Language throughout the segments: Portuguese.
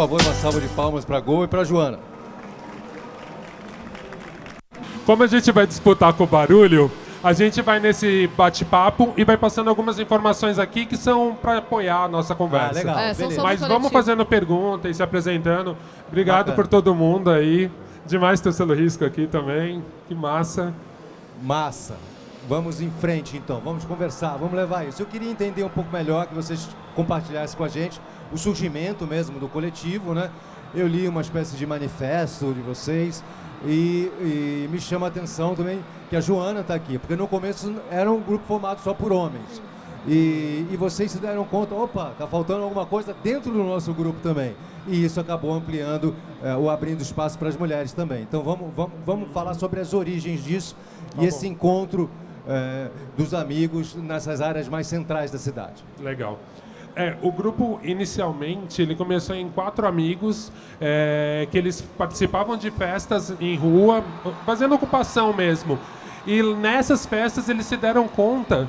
favor, uma salva de palmas para a Gol e para a Joana. Como a gente vai disputar com o barulho, a gente vai nesse bate-papo e vai passando algumas informações aqui que são para apoiar a nossa conversa. Legal, beleza. Mas vamos fazendo pergunta e se apresentando. Obrigado Bacana. por todo mundo aí. Demais ter o selo Risco aqui também. Que massa. Massa. Vamos em frente, então. Vamos conversar, vamos levar isso. Eu queria entender um pouco melhor, que vocês compartilhassem com a gente o surgimento mesmo do coletivo, né? Eu li uma espécie de manifesto de vocês e me chama a atenção também que a Joana está aqui, porque no começo era um grupo formado só por homens. E vocês se deram conta, opa, tá faltando alguma coisa dentro do nosso grupo também. E isso acabou ampliando, ou abrindo espaço para as mulheres também. Então vamos falar sobre as origens disso e esse encontro dos amigos nessas áreas mais centrais da cidade. Legal. O grupo, inicialmente, ele começou em 4 amigos, que eles participavam de festas em rua, fazendo ocupação mesmo. E nessas festas eles se deram conta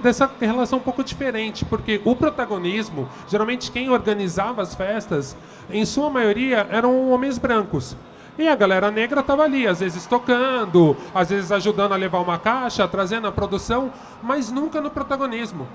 dessa relação um pouco diferente, porque o protagonismo, geralmente quem organizava as festas, em sua maioria, eram homens brancos. E a galera negra estava ali, às vezes tocando, às vezes ajudando a levar uma caixa, trazendo a produção, mas nunca no protagonismo.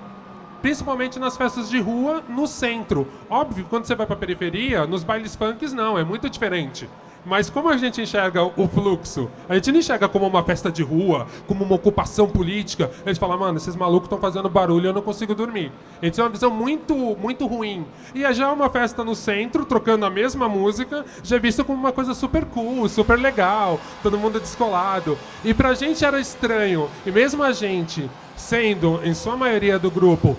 Principalmente nas festas de rua, no centro. Óbvio, quando você vai para a periferia, nos bailes funks não, é muito diferente. Mas como a gente enxerga o fluxo? A gente não enxerga como uma festa de rua, como uma ocupação política. A gente fala, mano, esses malucos estão fazendo barulho e eu não consigo dormir. A gente tem uma visão muito, muito ruim. E já uma festa no centro, trocando a mesma música, já é visto como uma coisa super cool, super legal, todo mundo descolado. E pra gente era estranho. E mesmo a gente, sendo, em sua maioria do grupo,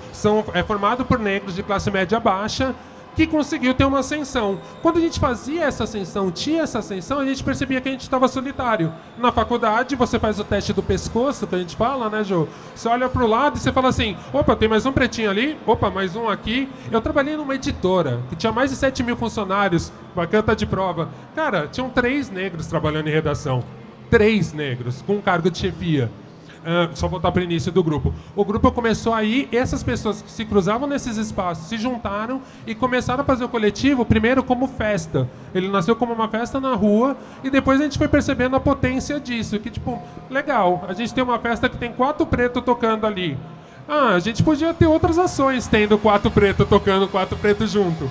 é formado por negros de classe média baixa, que conseguiu ter uma ascensão. Quando a gente fazia essa ascensão, tinha essa ascensão, a gente percebia que a gente estava solitário. Na faculdade, você faz o teste do pescoço, que a gente fala, né, Jô? Você olha pro lado e você fala assim, opa, tem mais um pretinho ali, opa, mais um aqui. Eu trabalhei numa editora, que tinha mais de 7 mil funcionários, bacana de prova. Cara, tinham 3 negros trabalhando em redação. 3 negros, com um cargo de chefia. Só voltar para o início do grupo. O grupo começou aí, essas pessoas que se cruzavam nesses espaços se juntaram e começaram a fazer o coletivo, primeiro como festa. Ele nasceu como uma festa na rua e depois a gente foi percebendo a potência disso, que tipo, legal, a gente tem uma festa que tem 4 pretos tocando ali. A gente podia ter outras ações tendo 4 pretos tocando, 4 pretos junto.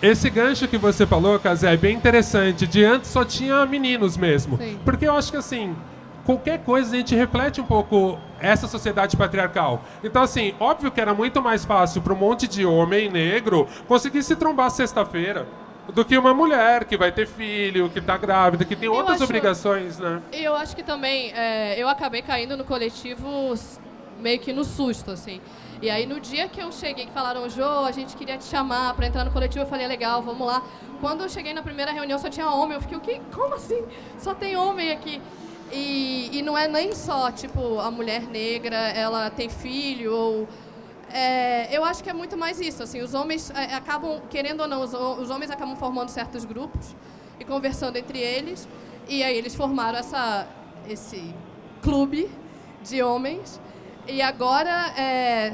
Esse gancho que você falou, Cazé, é bem interessante. De antes só tinha meninos mesmo. Sim. Porque eu acho que assim, qualquer coisa a gente reflete um pouco essa sociedade patriarcal. Então, assim, óbvio que era muito mais fácil para um monte de homem negro conseguir se trombar sexta-feira do que uma mulher que vai ter filho, que está grávida, que tem outras obrigações, né? E eu acho que também, eu acabei caindo no coletivo meio que no susto, assim. E aí, no dia que eu cheguei, que falaram, Jô, a gente queria te chamar para entrar no coletivo, eu falei, legal, vamos lá. Quando eu cheguei na primeira reunião, só tinha homem. Eu fiquei, o quê? Como assim? Só tem homem aqui. E não é nem só, tipo, a mulher negra, ela tem filho, ou... eu acho que é muito mais isso, assim, os homens acabam, querendo ou não, os homens acabam formando certos grupos e conversando entre eles, e aí eles formaram esse clube de homens, e agora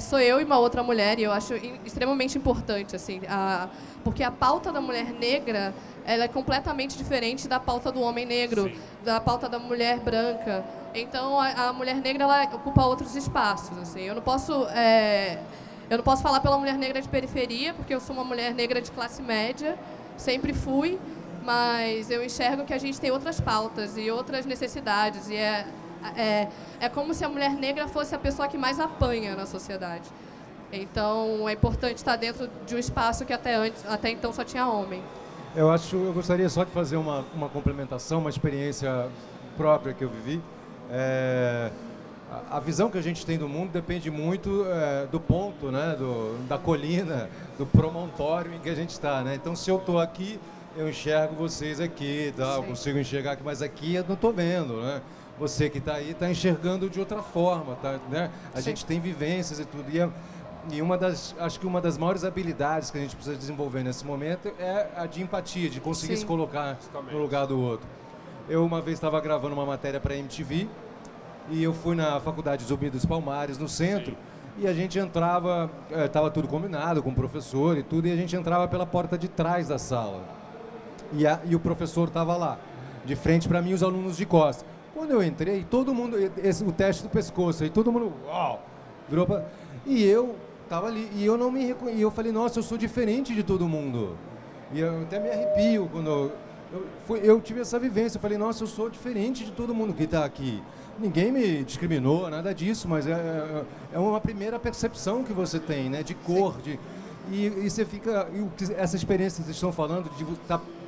sou eu e uma outra mulher, e eu acho extremamente importante, assim, porque a pauta da mulher negra, ela é completamente diferente da pauta do homem negro, sim, da pauta da mulher branca. Então, a mulher negra, ela ocupa outros espaços, assim. Eu não posso falar pela mulher negra de periferia, porque eu sou uma mulher negra de classe média, sempre fui, mas eu enxergo que a gente tem outras pautas e outras necessidades, e é como se a mulher negra fosse a pessoa que mais apanha na sociedade. Então, é importante estar dentro de um espaço que até então só tinha homem. Eu gostaria só de fazer uma complementação, uma experiência própria que eu vivi. A visão que a gente tem do mundo depende muito do ponto, né, da colina, do promontório em que a gente está, né? Então, se eu estou aqui, eu enxergo vocês aqui, tá? Eu consigo enxergar aqui, mas aqui eu não estou vendo, né? Você que está aí está enxergando de outra forma, tá? Né? A gente tem vivências e tudo. E acho que uma das maiores habilidades que a gente precisa desenvolver nesse momento é a de empatia, de conseguir se colocar no lugar do outro. Eu uma vez estava gravando uma matéria para a MTV e eu fui na Faculdade Zumbi dos Palmares, no centro, e a gente entrava, estava tudo combinado com o professor e tudo, e a gente entrava pela porta de trás da sala. E o professor estava lá, de frente para mim, os alunos de costas. Quando eu entrei, todo mundo, o teste do pescoço, aí todo mundo, uau, virou pra, e eu estava ali, e eu não me reconheci, e eu falei, nossa, eu sou diferente de todo mundo. E eu até me arrepio quando eu tive essa vivência, eu falei, nossa, eu sou diferente de todo mundo que está aqui. Ninguém me discriminou, nada disso, mas é uma primeira percepção que você tem, né, de cor, e você fica, essa experiência que vocês estão falando, de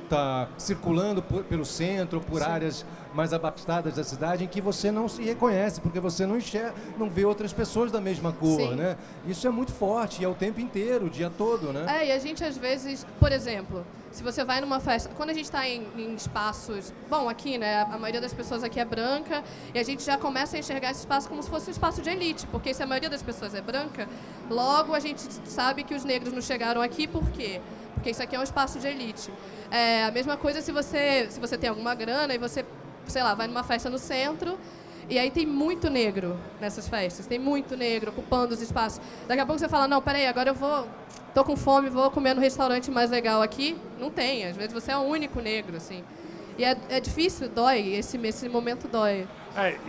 tá circulando pelo centro, por áreas mais abastadas da cidade, em que você não se reconhece, porque você não enxerga, não vê outras pessoas da mesma cor, né? Isso é muito forte, e é o tempo inteiro, o dia todo, né? E a gente às vezes, por exemplo, se você vai numa festa, quando a gente está em espaços, bom, aqui, né, a maioria das pessoas aqui é branca, e a gente já começa a enxergar esse espaço como se fosse um espaço de elite, porque se a maioria das pessoas é branca, logo a gente sabe que os negros não chegaram aqui, por quê? Porque isso aqui é um espaço de elite. A mesma coisa se você tem alguma grana e você, sei lá, vai numa festa no centro e aí tem muito negro nessas festas, tem muito negro ocupando os espaços. Daqui a pouco você fala, não, peraí, agora tô com fome, vou comer no restaurante mais legal aqui. Não tem, às vezes você é o único negro, assim. E é difícil, dói, esse momento dói.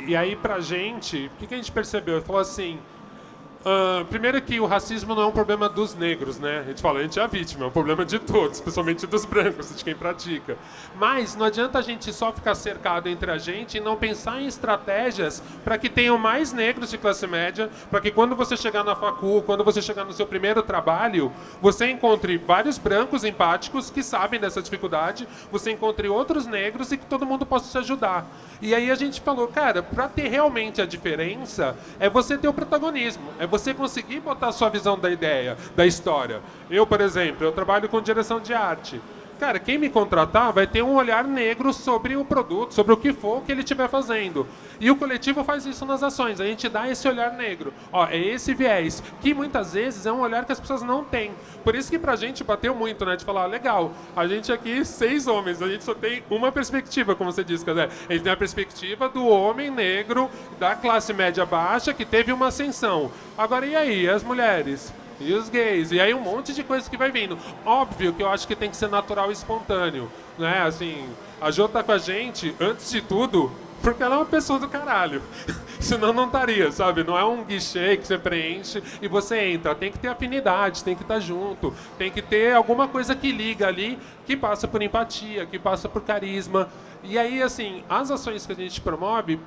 E aí pra gente, o que a gente percebeu? Ele falou assim, primeiro que o racismo não é um problema dos negros, né? A gente é a vítima, é um problema de todos, especialmente dos brancos, de quem pratica. Mas não adianta a gente só ficar cercado entre a gente e não pensar em estratégias para que tenham mais negros de classe média, para que quando você chegar na facul, quando você chegar no seu primeiro trabalho, você encontre vários brancos empáticos que sabem dessa dificuldade, você encontre outros negros e que todo mundo possa se ajudar. E aí a gente falou, cara, para ter realmente a diferença, é você ter o protagonismo, é você conseguir botar a sua visão da ideia, da história. Eu, por exemplo, eu trabalho com direção de arte. Cara, quem me contratar vai ter um olhar negro sobre o produto, sobre o que for que ele estiver fazendo. E o coletivo faz isso nas ações, a gente dá esse olhar negro. É esse viés, que muitas vezes é um olhar que as pessoas não têm. Por isso que pra gente bateu muito, né, de falar, legal, a gente aqui, 6 homens, a gente só tem uma perspectiva, como você disse, Casé. A gente tem a perspectiva do homem negro, da classe média baixa, que teve uma ascensão. Agora, e aí, as mulheres? E os gays, e aí um monte de coisas que vai vindo. Óbvio que eu acho que tem que ser natural e espontâneo, né? Assim, a Jo tá com a gente, antes de tudo, porque ela é uma pessoa do caralho. Senão não estaria, sabe? Não é um guichê que você preenche e você entra. Tem que ter afinidade, tem que estar junto, tem que ter alguma coisa que liga ali, que passa por empatia, que passa por carisma. E aí, assim, as ações que a gente promove,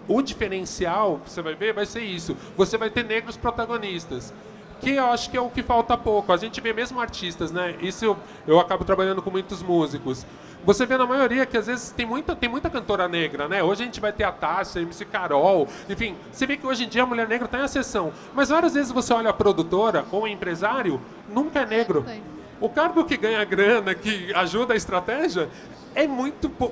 o diferencial, você vai ver, vai ser isso. Você vai ter negros protagonistas. Que eu acho que é o que falta pouco. A gente vê mesmo artistas, né? Isso eu acabo trabalhando com muitos músicos. Você vê na maioria que às vezes tem muita cantora negra, né? Hoje a gente vai ter a Tássia, a MC Carol, enfim. Você vê que hoje em dia a mulher negra está em ascensão. Mas várias vezes você olha a produtora ou o empresário, nunca é negro. O cargo que ganha grana, que ajuda a estratégia,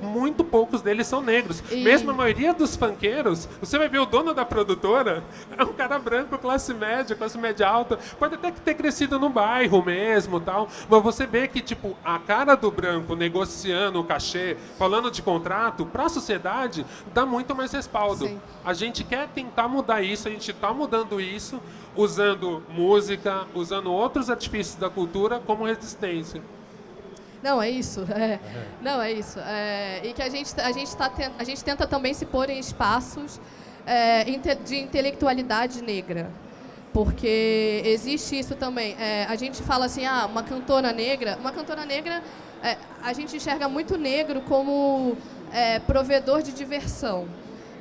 muito poucos deles são negros. Mesmo a maioria dos funkeiros, você vai ver o dono da produtora, é um cara branco, classe média alta, pode até ter crescido no bairro mesmo, tal, mas você vê que, tipo, a cara do branco negociando o cachê, falando de contrato, para a sociedade, dá muito mais respaldo. Sim. A gente quer tentar mudar isso, a gente está mudando isso, usando música, usando outros artifícios da cultura como resistência. Não, é isso. Não, é isso. E que a gente tenta também se pôr em espaços de intelectualidade negra. Porque existe isso também. A gente fala assim, uma cantora negra, a gente enxerga muito negro como provedor de diversão.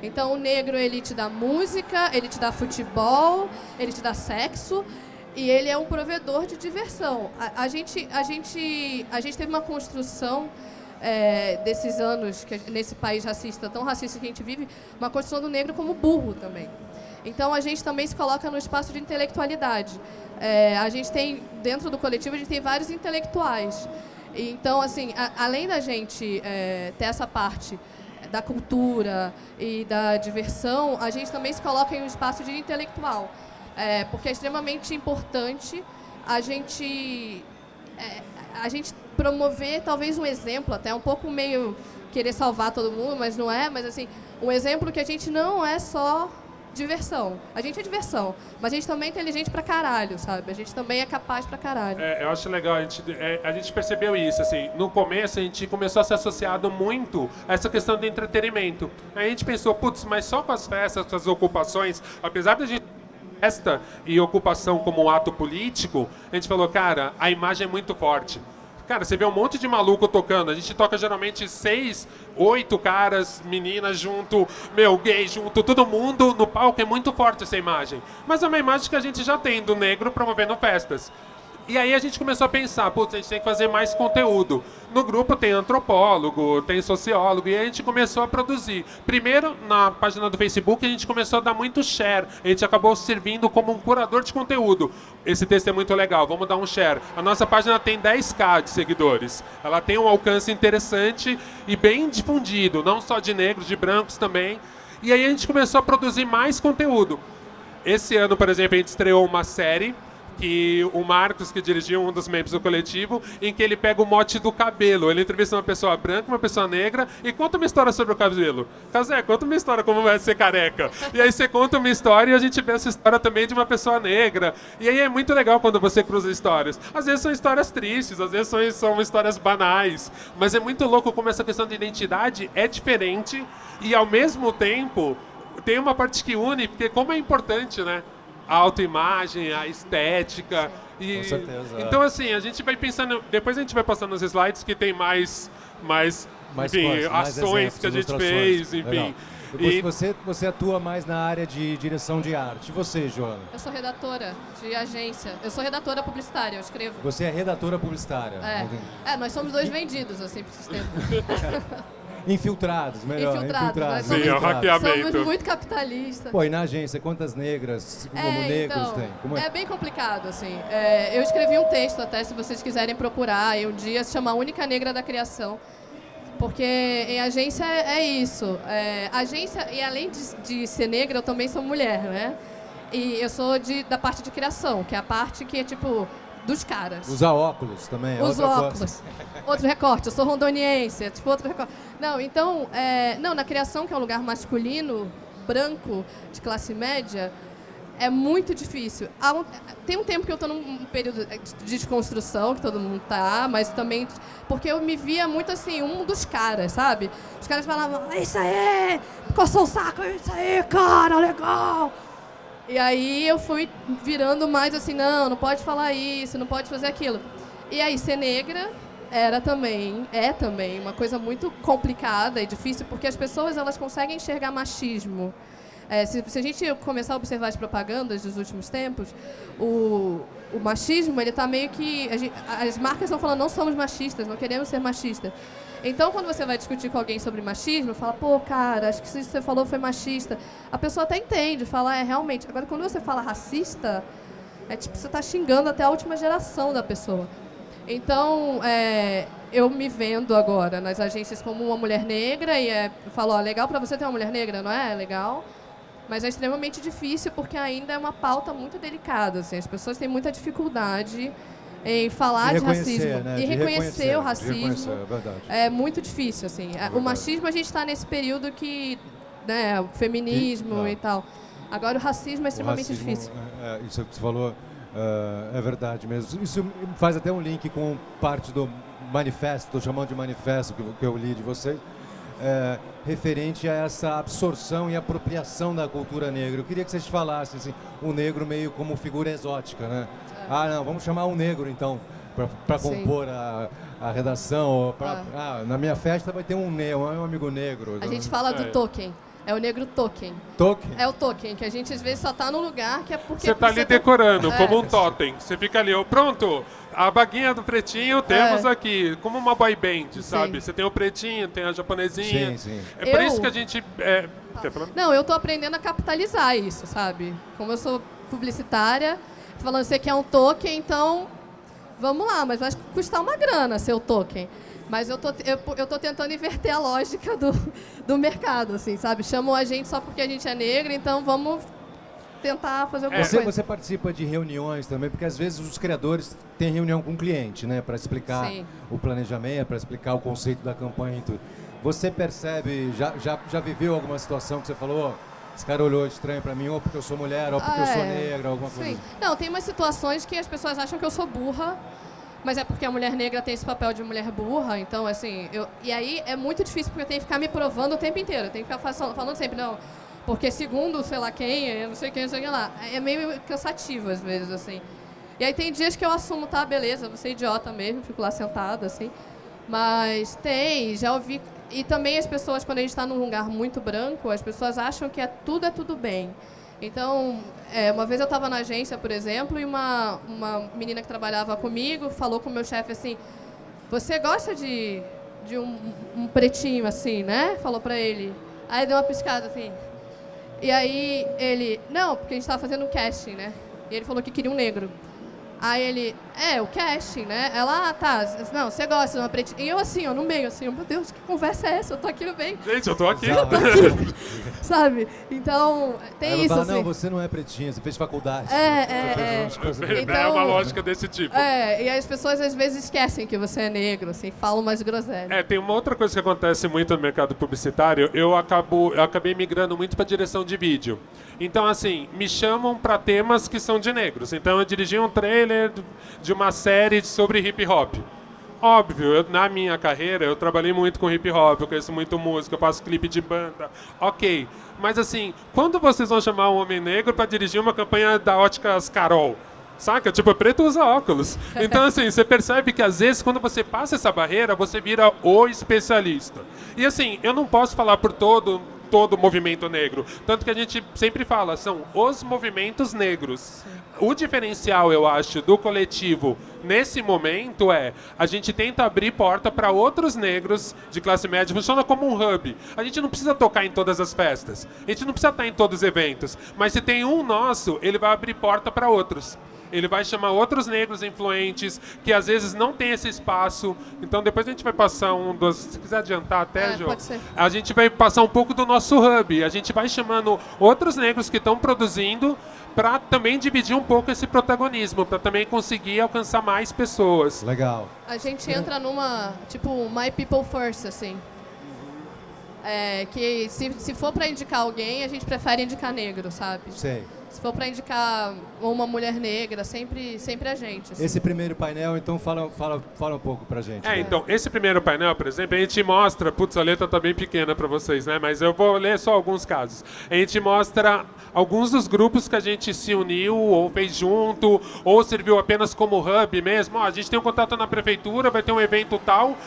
Então, o negro, ele te dá música, ele te dá futebol, ele te dá sexo. E ele é um provedor de diversão. A gente teve uma construção desses anos, nesse país racista, tão racista que a gente vive, uma construção do negro como burro também. Então, a gente também se coloca no espaço de intelectualidade. A gente tem, dentro do coletivo, a gente tem vários intelectuais. Então, assim, além da gente ter essa parte da cultura e da diversão, a gente também se coloca em um espaço de intelectual. Porque é extremamente importante a gente promover talvez um exemplo, até um pouco meio querer salvar todo mundo, mas não é, mas assim, um exemplo que a gente não é só diversão. A gente é diversão, mas a gente também é inteligente pra caralho, sabe? A gente também é capaz pra caralho. Eu acho legal, a gente percebeu isso, assim, no começo a gente começou a ser associado muito a essa questão do entretenimento. Aí a gente pensou, putz, mas só com as festas, com as ocupações, apesar da gente festa e ocupação como um ato político, a gente falou, cara, a imagem é muito forte. Cara, você vê um monte de maluco tocando. A gente toca geralmente 6, 8 caras, meninas junto, gay junto, todo mundo no palco. É muito forte essa imagem. Mas é uma imagem que a gente já tem do negro promovendo festas. E aí a gente começou a pensar, putz, a gente tem que fazer mais conteúdo. No grupo tem antropólogo, tem sociólogo, e a gente começou a produzir. Primeiro, na página do Facebook, a gente começou a dar muito share. A gente acabou servindo como um curador de conteúdo. Esse texto é muito legal, vamos dar um share. A nossa página tem 10k de seguidores. Ela tem um alcance interessante e bem difundido, não só de negros, de brancos também. E aí a gente começou a produzir mais conteúdo. Esse ano, por exemplo, a gente estreou uma série que o Marcos, que dirigiu, um dos membros do coletivo, em que ele pega o mote do cabelo. Ele entrevista uma pessoa branca, uma pessoa negra, e conta uma história sobre o cabelo. Casé, conta uma história como é ser careca. E aí você conta uma história e a gente vê essa história também de uma pessoa negra. E aí é muito legal quando você cruza histórias. Às vezes são histórias tristes, às vezes são histórias banais, mas é muito louco como essa questão de identidade é diferente e, ao mesmo tempo, tem uma parte que une, porque como é importante, né? A autoimagem, a estética. E, com certeza. Então, assim, a gente vai pensando. Depois a gente vai passando nos slides que tem mais enfim, coisas, mais ações exemplos, que a gente ilustrações. fez, enfim. Depois você atua mais na área de direção de arte. E você, Joana? Eu sou redatora de agência. Eu sou redatora publicitária, eu escrevo. Você é redatora publicitária. Nós somos dois vendidos, assim, pro sistema. Infiltrados, melhor. Infiltrados. Sim, é o hackeamento. Somos muito capitalistas. Pô, e na agência, quantas negras como negros tem? Como é bem complicado, assim. Eu escrevi um texto até, se vocês quiserem procurar, aí um dia se chama A Única Negra da Criação. Porque em agência é isso. Agência, e além de ser negra, eu também sou mulher, né? E eu sou da parte de criação, que é a parte que é tipo dos caras. Usar óculos também. Os óculos. Outro recorte. Eu sou rondoniense, tipo outro recorte. Não, então, na criação, que é um lugar masculino, branco, de classe média, é muito difícil. Tem um tempo que eu estou num período de desconstrução, que todo mundo tá, mas também porque eu me via muito assim, um dos caras, sabe? Os caras falavam, é isso aí, coçou o saco, é isso aí, cara, legal. E aí eu fui virando mais assim, não pode falar isso, não pode fazer aquilo. E aí ser negra é também uma coisa muito complicada e difícil, porque as pessoas elas conseguem enxergar machismo. Se a gente começar a observar as propagandas dos últimos tempos, o machismo, ele está meio que... as marcas estão falando, não somos machistas, não queremos ser machistas. Então, quando você vai discutir com alguém sobre machismo, fala, pô, cara, acho que isso que você falou foi machista. A pessoa até entende, fala, realmente. Agora, quando você fala racista, tipo, você está xingando até a última geração da pessoa. Então, eu me vendo agora nas agências como uma mulher negra e eu falo, legal para você ter uma mulher negra, não é? Legal. Mas é extremamente difícil porque ainda é uma pauta muito delicada. Assim, as pessoas têm muita dificuldade em falar de racismo, né? E reconhecer o racismo. É verdade. É muito difícil, assim. O machismo, a gente está nesse período que, né, o feminismo e tal. Agora, o racismo é extremamente difícil. Isso que você falou é verdade mesmo. Isso faz até um link com parte do manifesto, estou chamando de manifesto, que eu li de vocês, referente a essa absorção e apropriação da cultura negra. Eu queria que vocês falassem assim, o negro meio como figura exótica, né? Não, vamos chamar um negro, então, para compor a redação. Na minha festa vai ter um amigo negro. A gente fala do token. É o negro token. Token? É o token, que a gente às vezes só tá no lugar que é porque... Você está ali decorando, como um totem. Você fica ali, pronto, a baguinha do pretinho temos aqui, como uma boy band, sabe? Você tem o pretinho, tem a japonesinha. Sim. É por isso que a gente... Não, eu tô aprendendo a capitalizar isso, sabe? Como eu sou publicitária, tô falando, você quer um token, então vamos lá, mas vai custar uma grana seu token. Mas eu tô tentando inverter a lógica do mercado, assim, sabe? Chamam a gente só porque a gente é negra, então vamos tentar fazer alguma coisa. Você participa de reuniões também, porque às vezes os criadores têm reunião com o cliente, né? Para explicar o planejamento, para explicar o conceito da campanha e tudo. Você percebe, já viveu alguma situação que você falou, esse cara olhou estranho pra mim, ou porque eu sou mulher, ou porque eu sou negra, alguma coisa. Sim. Não, tem umas situações que as pessoas acham que eu sou burra, mas é porque a mulher negra tem esse papel de mulher burra, então, assim, e aí é muito difícil porque eu tenho que ficar me provando o tempo inteiro, eu tenho que ficar falando sempre, não, porque segundo sei lá quem, eu não sei quem, não sei quem lá, é meio cansativo às vezes, assim. E aí tem dias que eu assumo, tá, beleza, vou ser idiota mesmo, fico lá sentada, assim, mas já ouvi. E também as pessoas, quando a gente está num lugar muito branco, as pessoas acham que tudo é tudo bem. Então, uma vez eu estava na agência, por exemplo, e uma menina que trabalhava comigo falou com o meu chefe assim, você gosta de um pretinho assim, né? Falou pra ele. Aí deu uma piscada assim. E aí ele, não, porque a gente estava fazendo um casting, né? E ele falou que queria um negro. Aí ele, o casting, né? Ela, tá, não, você gosta de uma pretinha. E eu assim, ó, no meio, assim, meu Deus, que conversa é essa? Eu tô aqui no meio. Gente, eu tô aqui. Sabe? Então, tem isso, assim. Não, você não é pretinha, você fez faculdade. Então, é uma lógica desse tipo. E as pessoas às vezes esquecem que você é negro, assim, falam mais groselha. Tem uma outra coisa que acontece muito no mercado publicitário, eu acabei migrando muito pra direção de vídeo. Então, assim, me chamam pra temas que são de negros. Então, eu dirigi um trailer de uma série sobre hip hop. Óbvio, na minha carreira, eu trabalhei muito com hip hop, eu conheço muito música, eu faço clipe de banda, ok. Mas assim, quando vocês vão chamar um homem negro para dirigir uma campanha da Óticas Carol? Saca? Tipo, preto usa óculos. Então, assim, você percebe que às vezes, quando você passa essa barreira, você vira o especialista. E assim, eu não posso falar por todo o movimento negro. Tanto que a gente sempre fala, são os movimentos negros. O diferencial, eu acho, do coletivo nesse momento a gente tenta abrir porta para outros negros de classe média, funciona como um hub. A gente não precisa tocar em todas as festas, a gente não precisa estar em todos os eventos, mas se tem um nosso, ele vai abrir porta para outros. Ele vai chamar outros negros influentes que às vezes não tem esse espaço. Então depois a gente vai passar se quiser adiantar até, Jô, pode ser. A gente vai passar um pouco do nosso hub. A gente vai chamando outros negros que estão produzindo para também dividir um pouco esse protagonismo, para também conseguir alcançar mais pessoas. Legal. A gente entra numa, tipo, My People First, assim. Que se for para indicar alguém, a gente prefere indicar negro, sabe? Sei. Se for para indicar uma mulher negra, sempre a gente. Assim. Esse primeiro painel, então, fala um pouco pra gente. Então, esse primeiro painel, por exemplo, a gente mostra... Putz, a letra tá bem pequena para vocês, né? Mas eu vou ler só alguns casos. A gente mostra alguns dos grupos que a gente se uniu, ou fez junto, ou serviu apenas como hub mesmo. A gente tem um contato na prefeitura, vai ter um evento tal.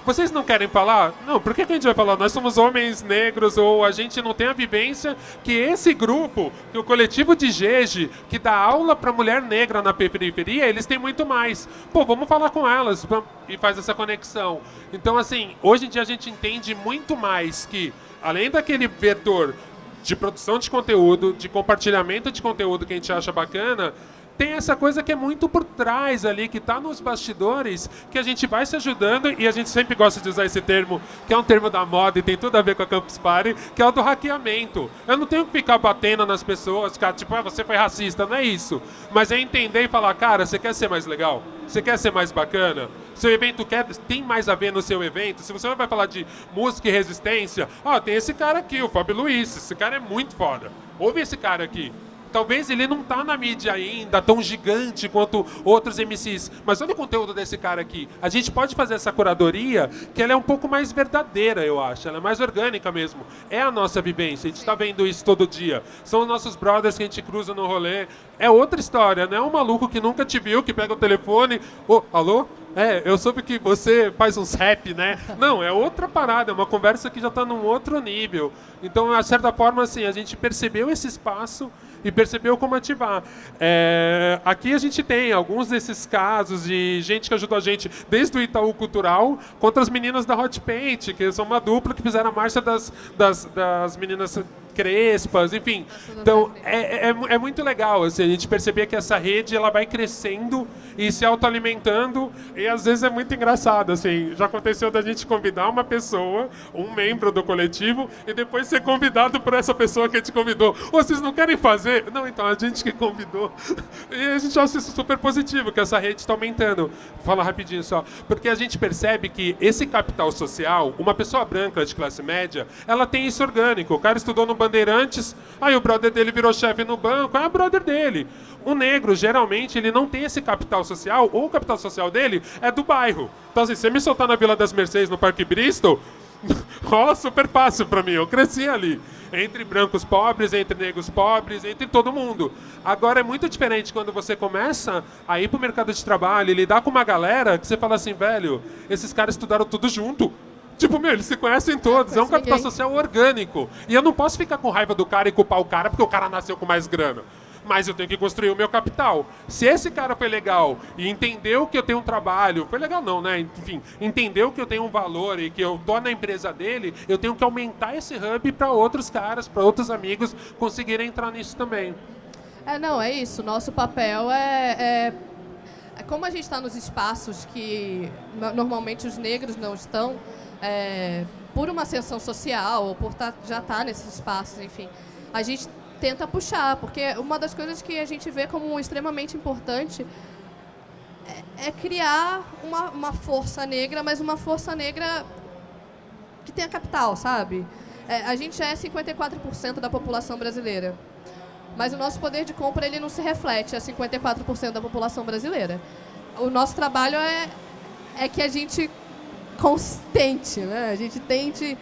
Vocês não querem falar? Não, por que a gente vai falar? Nós somos homens negros, ou a gente não tem a vivência que esse grupo, que o coletivo de Jeje, que dá aula para mulher negra na periferia, eles têm muito mais. Pô, vamos falar com elas e faz essa conexão. Então, assim, hoje em dia a gente entende muito mais que, além daquele vetor de produção de conteúdo, de compartilhamento de conteúdo que a gente acha bacana, tem essa coisa que é muito por trás ali, que está nos bastidores, que a gente vai se ajudando, e a gente sempre gosta de usar esse termo, que é um termo da moda e tem tudo a ver com a Campus Party, que é o do hackeamento. Eu não tenho que ficar batendo nas pessoas, cara, tipo, você foi racista, não é isso. Mas é entender e falar, cara, você quer ser mais legal? Você quer ser mais bacana? Seu evento tem mais a ver no seu evento? Se você vai falar de música e resistência, tem esse cara aqui, o Fábio Luiz, esse cara é muito foda. Ouve esse cara aqui. Talvez ele não tá na mídia ainda tão gigante quanto outros MCs, mas olha o conteúdo desse cara aqui. A gente pode fazer essa curadoria que ela é um pouco mais verdadeira, eu acho. Ela é mais orgânica mesmo. É a nossa vivência, a gente tá vendo isso todo dia. São os nossos brothers que a gente cruza no rolê. É outra história, não é um maluco que nunca te viu, que pega o telefone... alô? Eu soube que você faz uns rap, né? Não, é outra parada, é uma conversa que já tá num outro nível. Então, de certa forma, assim, a gente percebeu esse espaço e percebeu como ativar. Aqui a gente tem alguns desses casos de gente que ajudou a gente desde o Itaú Cultural contra as meninas da Hot Paint, que são uma dupla que fizeram a marcha das meninas crespas, enfim. Então, é muito legal, assim, a gente perceber que essa rede ela vai crescendo e se autoalimentando, e às vezes é muito engraçado, assim, já aconteceu da gente convidar uma pessoa, um membro do coletivo, e depois ser convidado por essa pessoa que a gente convidou. Vocês não querem fazer? Não, então, a gente que convidou. E a gente acha isso super positivo, que essa rede está aumentando. Vou falar rapidinho só. Porque a gente percebe que esse capital social, uma pessoa branca de classe média, ela tem isso orgânico. O cara estudou no Bandeirantes, aí o brother dele virou chefe no banco, é o brother dele. O negro, geralmente, ele não tem esse capital social, ou o capital social dele é do bairro. Então, assim, você me soltar na Vila das Mercedes, no Parque Bristol, rola super fácil pra mim, eu cresci ali. Entre brancos pobres, entre negros pobres, entre todo mundo. Agora é muito diferente quando você começa a ir pro mercado de trabalho e lidar com uma galera que você fala assim, velho, esses caras estudaram tudo junto. Tipo, meu, eles se conhecem todos, é um capital social orgânico. E eu não posso ficar com raiva do cara e culpar o cara porque o cara nasceu com mais grana. Mas eu tenho que construir o meu capital. Se esse cara foi legal e entendeu que eu tenho um trabalho, foi legal não, né? Enfim, entendeu que eu tenho um valor e que eu tô na empresa dele, eu tenho que aumentar esse hub para outros caras, para outros amigos conseguirem entrar nisso também. Não, é isso. Nosso papel é como a gente está nos espaços que normalmente os negros não estão, por uma ascensão social ou por já estar nesses espaços, enfim, a gente tenta puxar, porque uma das coisas que a gente vê como extremamente importante é criar uma força negra, mas uma força negra que tenha capital, sabe? A gente já é 54% da população brasileira, mas o nosso poder de compra ele não se reflete a 54% da população brasileira. O nosso trabalho é que a gente consistente, né? A gente tente...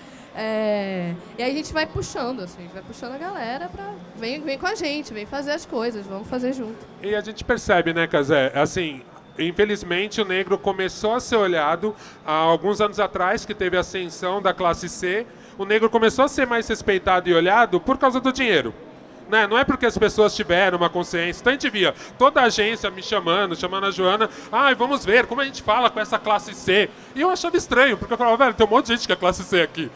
e aí a gente vai puxando, assim, a gente vai puxando a galera pra... Vem com a gente, vem fazer as coisas, vamos fazer junto. E a gente percebe, né, Cazé, assim, infelizmente o negro começou a ser olhado há alguns anos atrás, que teve a ascensão da classe C, o negro começou a ser mais respeitado e olhado por causa do dinheiro. Né? Não é porque as pessoas tiveram uma consciência. Então a gente via toda a agência me chamando a Joana, vamos ver como a gente fala com essa classe C. E eu achava estranho, porque eu falava, velho, tem um monte de gente que é classe C aqui.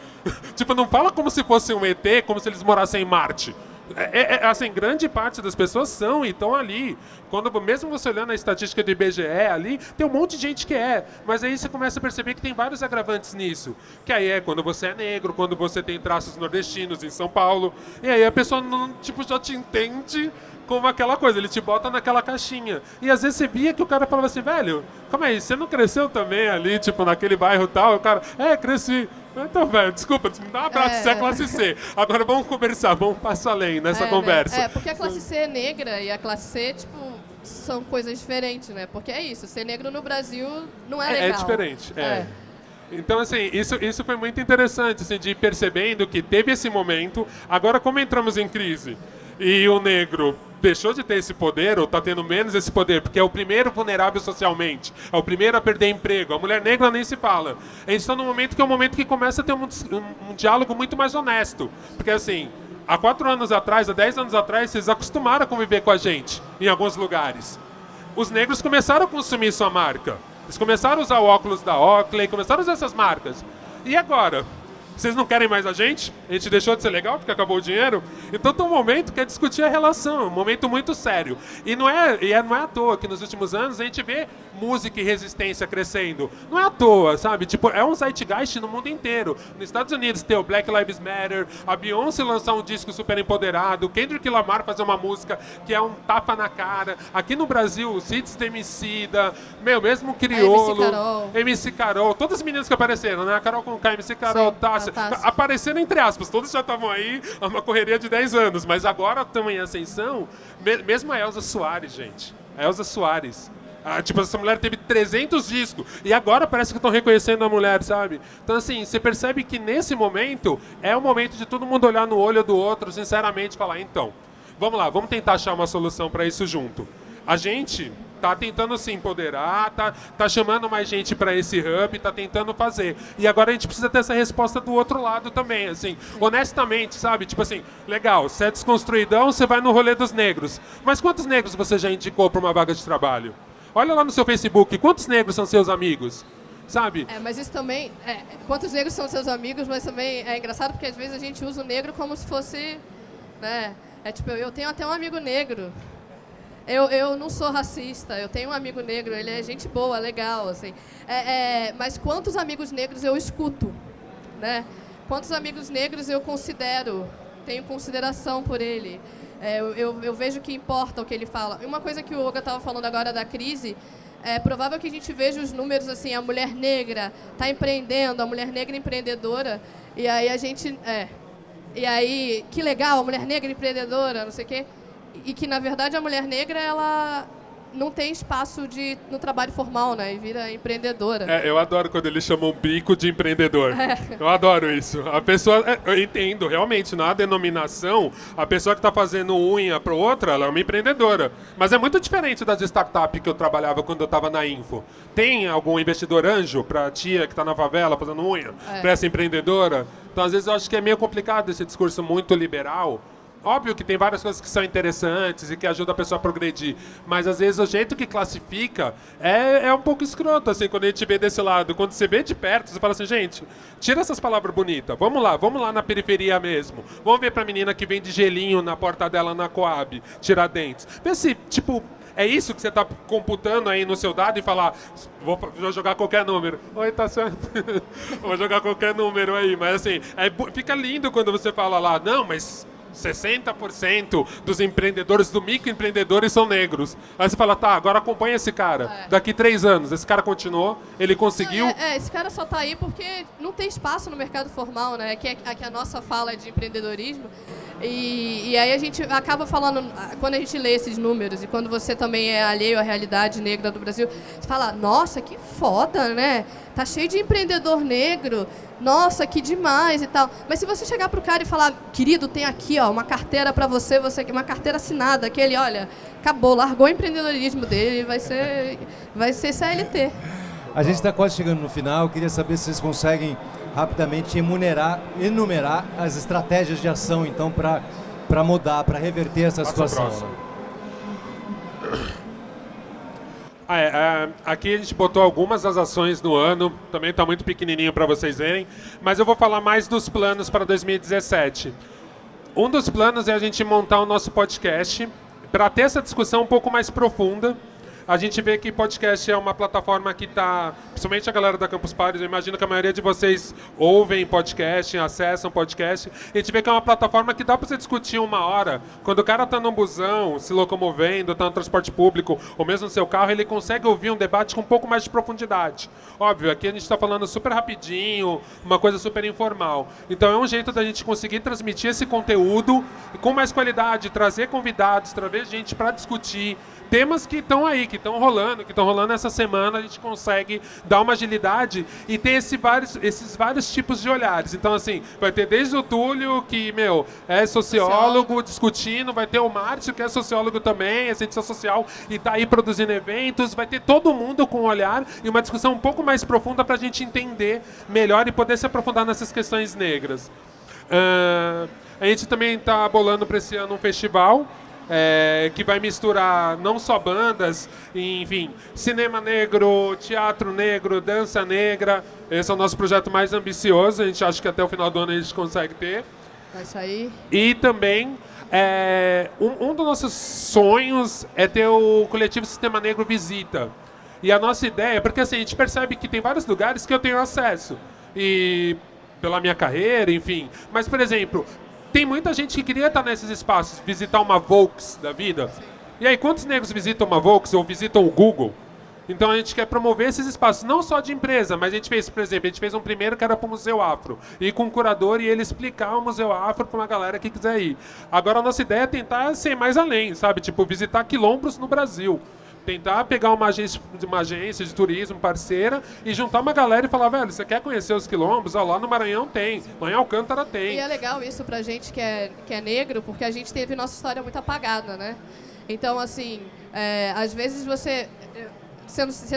Tipo, não fala como se fosse um ET, como se eles morassem em Marte. Assim, grande parte das pessoas são e estão ali. Mesmo você olhando a estatística do IBGE ali, tem um monte de gente que mas aí você começa a perceber que tem vários agravantes nisso. Que aí é quando você é negro, quando você tem traços nordestinos em São Paulo, e aí a pessoa não, tipo, já te entende como aquela coisa, ele te bota naquela caixinha. E às vezes você via que o cara falava assim, velho, calma aí, você não cresceu também ali, tipo, naquele bairro tal? O cara, cresci. Então, velho, desculpa, me dá um abraço, você é classe C. Agora vamos conversar, vamos passar além nessa conversa. Porque a classe C é negra e a classe C, tipo, são coisas diferentes, né? Porque é isso, ser negro no Brasil não é legal. É diferente, Então, assim, isso foi muito interessante, assim, de ir percebendo que teve esse momento. Agora, como entramos em crise e o negro deixou de ter esse poder, ou está tendo menos esse poder, porque é o primeiro vulnerável socialmente, é o primeiro a perder emprego, a mulher negra nem se fala. A gente está num momento que é um momento que começa a ter um diálogo muito mais honesto. Porque, assim, há 4 anos atrás, há 10 anos atrás, vocês acostumaram a conviver com a gente em alguns lugares. Os negros começaram a consumir sua marca. Eles começaram a usar o óculos da Oakley, começaram a usar essas marcas. E agora? Vocês não querem mais a gente? A gente deixou de ser legal porque acabou o dinheiro? Então tem um momento que é discutir a relação, um momento muito sério. E não é à toa que nos últimos anos a gente vê música e resistência crescendo. Não é à toa, sabe? Tipo, é um zeitgeist no mundo inteiro. Nos Estados Unidos tem o Black Lives Matter, a Beyoncé lançar um disco super empoderado, o Kendrick Lamar fazer uma música que é um tapa na cara. Aqui no Brasil, o Cids da Emicida, mesmo Criolo, MC Carol, todas as meninas que apareceram, né? A Carol Conká, MC Carol, Tássia, aparecendo entre aspas, todos já estavam aí, uma correria de 10 anos, mas agora estão em ascensão, mesmo a Elza Soares, gente. A Elza Soares. Tipo, essa mulher teve 300 discos e agora parece que estão reconhecendo a mulher, sabe? Então, assim, você percebe que nesse momento é o momento de todo mundo olhar no olho do outro, sinceramente, e falar, então, vamos lá, vamos tentar achar uma solução para isso junto. A gente tá tentando se empoderar, tá chamando mais gente para esse hub, tá tentando fazer. E agora a gente precisa ter essa resposta do outro lado também, assim, honestamente, sabe? Tipo assim, legal, você é desconstruidão, você vai no rolê dos negros. Mas quantos negros você já indicou para uma vaga de trabalho? Olha lá no seu Facebook, quantos negros são seus amigos? Sabe? Mas isso também, quantos negros são seus amigos, mas também é engraçado porque às vezes a gente usa o negro como se fosse, né? Tipo, eu tenho até um amigo negro. Eu não sou racista, eu tenho um amigo negro, ele é gente boa, legal, assim. Mas quantos amigos negros eu escuto, né? Quantos amigos negros eu considero, tenho consideração por ele. Eu vejo que importa o que ele fala. E uma coisa que o Olga estava falando agora da crise, é provável que a gente veja os números assim, a mulher negra está empreendendo, a mulher negra empreendedora, e aí a gente... E aí, que legal, a mulher negra empreendedora, não sei o quê. E que, na verdade, a mulher negra, ela não tem espaço no trabalho formal, né? E vira empreendedora. Eu adoro quando eles chamam bico de empreendedor. Eu adoro isso. A pessoa, eu entendo, realmente, na denominação, a pessoa que está fazendo unha para outra, ela é uma empreendedora. Mas é muito diferente das startups que eu trabalhava quando eu estava na Info. Tem algum investidor anjo para a tia que está na favela fazendo unha, para essa empreendedora? Então, às vezes, eu acho que é meio complicado esse discurso muito liberal. Óbvio que tem várias coisas que são interessantes e que ajudam a pessoa a progredir, mas às vezes o jeito que classifica é um pouco escroto, assim, quando a gente vê desse lado. Quando você vê de perto, você fala assim, gente, tira essas palavras bonitas, vamos lá na periferia mesmo. Vamos ver pra menina que vende gelinho na porta dela na Coab, Tiradentes. Vê se, tipo, é isso que você está computando aí no seu dado e falar, vou jogar qualquer número. Oi, tá certo? Vou jogar qualquer número aí, mas assim, fica lindo quando você fala lá, não, mas 60% dos empreendedores, do microempreendedores são negros. Aí você fala, tá, agora acompanha esse cara. Daqui 3 anos, esse cara continuou, ele conseguiu... Esse cara só tá aí porque não tem espaço no mercado formal, né? Que a nossa fala é de empreendedorismo. E aí a gente acaba falando, quando a gente lê esses números e quando você também é alheio à realidade negra do Brasil, você fala, nossa, que foda, né? Tá cheio de empreendedor negro, nossa, que demais e tal. Mas se você chegar pro cara e falar, querido, tem aqui, ó, uma carteira pra você, uma carteira assinada, que ele, olha, acabou, largou o empreendedorismo dele, vai ser CLT. A gente está quase chegando no final, eu queria saber se vocês conseguem rapidamente enumerar as estratégias de ação, então, para mudar, para reverter essa situação. Aqui a gente botou algumas das ações no ano, também está muito pequenininho para vocês verem, mas eu vou falar mais dos planos para 2017. Um dos planos é a gente montar o nosso podcast para ter essa discussão um pouco mais profunda. A gente vê que podcast é uma plataforma que está, principalmente a galera da Campus Party, eu imagino que a maioria de vocês ouvem podcast, acessam podcast. A gente vê que é uma plataforma que dá para você discutir 1 hora. Quando o cara está num busão, se locomovendo, está no transporte público, ou mesmo no seu carro, ele consegue ouvir um debate com um pouco mais de profundidade. Óbvio, aqui a gente está falando super rapidinho, uma coisa super informal. Então é um jeito da gente conseguir transmitir esse conteúdo com mais qualidade, trazer convidados, trazer gente para discutir temas que estão aí, que estão rolando essa semana, a gente consegue dar uma agilidade e ter esses vários tipos de olhares. Então, assim, vai ter desde o Túlio, que, é sociólogo, discutindo, vai ter o Márcio, que é sociólogo também, é cientista social e está aí produzindo eventos, vai ter todo mundo com um olhar e uma discussão um pouco mais profunda para a gente entender melhor e poder se aprofundar nessas questões negras. A gente também está bolando para esse ano um festival, que vai misturar não só bandas, enfim, cinema negro, teatro negro, dança negra. Esse é o nosso projeto mais ambicioso, a gente acha que até o final do ano a gente consegue ter. Vai sair. E também, um dos nossos sonhos é ter o coletivo Sistema Negro Visita. E a nossa ideia, porque assim, a gente percebe que tem vários lugares que eu tenho acesso, e pela minha carreira, enfim. Mas, por exemplo, tem muita gente que queria estar nesses espaços, visitar uma Volks da vida. Sim. E aí, quantos negros visitam uma Volks ou visitam o Google? Então a gente quer promover esses espaços, não só de empresa, mas a gente fez, por exemplo, um primeiro que era para o Museu Afro, e com um curador e ele explicar o Museu Afro para uma galera que quiser ir. Agora a nossa ideia é tentar ser mais além, sabe? Tipo, visitar quilombos no Brasil. Tentar pegar uma agência de turismo parceira e juntar uma galera e falar, velho, você quer conhecer os quilombos? Lá no Maranhão tem, lá em Alcântara tem. E é legal isso pra gente que é negro, porque a gente teve nossa história muito apagada, né? Então, assim, às vezes você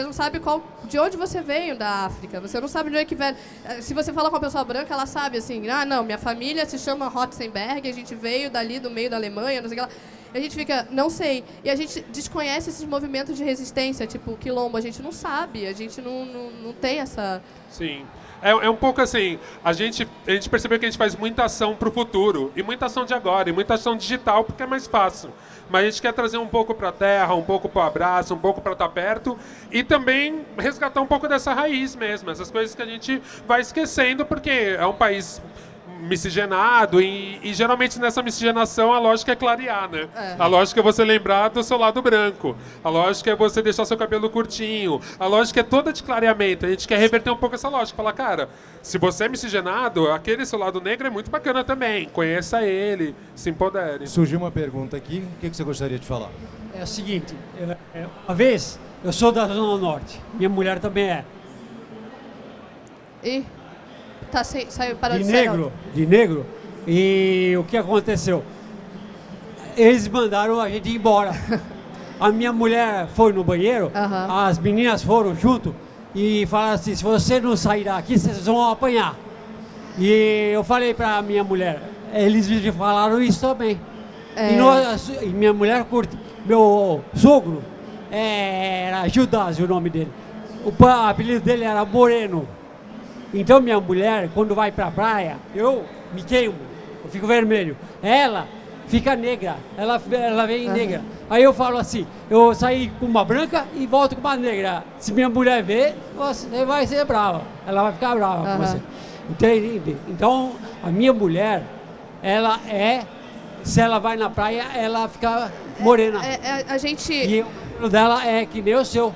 não sabe de onde você veio da África, você não sabe de onde é que veio. Se você falar com uma pessoa branca, ela sabe assim, não, minha família se chama Rotzenberg, a gente veio dali do meio da Alemanha, não sei o que lá. A gente fica, não sei, e a gente desconhece esses movimentos de resistência, tipo o quilombo, a gente não sabe, a gente não tem essa... Sim. É um pouco assim, a gente percebeu que a gente faz muita ação para o futuro, e muita ação de agora, e muita ação digital, porque é mais fácil. Mas a gente quer trazer um pouco para a terra, um pouco para o abraço, um pouco para estar perto, e também resgatar um pouco dessa raiz mesmo, essas coisas que a gente vai esquecendo, porque é um país miscigenado e geralmente nessa miscigenação a lógica é clarear, né? A lógica é você lembrar do seu lado branco. A lógica é você deixar seu cabelo curtinho. A lógica é toda de clareamento. A gente quer reverter um pouco essa lógica. Falar, cara, se você é miscigenado, aquele seu lado negro é muito bacana também. Conheça ele, se empodere. Surgiu uma pergunta aqui, o que você gostaria de falar? É o seguinte, uma vez, eu sou da Zona Norte, minha mulher também é. E saiu para De negro, e o que aconteceu? Eles mandaram a gente ir embora. A minha mulher foi no banheiro, as meninas foram junto e falaram assim, se você não sair daqui, vocês vão apanhar. E eu falei pra minha mulher, eles me falaram isso também. E minha mulher curte. Meu sogro era Judas, o nome dele. O apelido dele era Moreno. Então minha mulher, quando vai pra praia, eu me queimo, eu fico vermelho. Ela fica negra, ela vem negra. Aí eu falo assim, eu saí com uma branca e volto com uma negra. Se minha mulher ver, você vai ser brava, ela vai ficar brava com você. Entende? Então a minha mulher, se ela vai na praia, ela fica morena. A gente... E o cabelo dela é que nem o seu,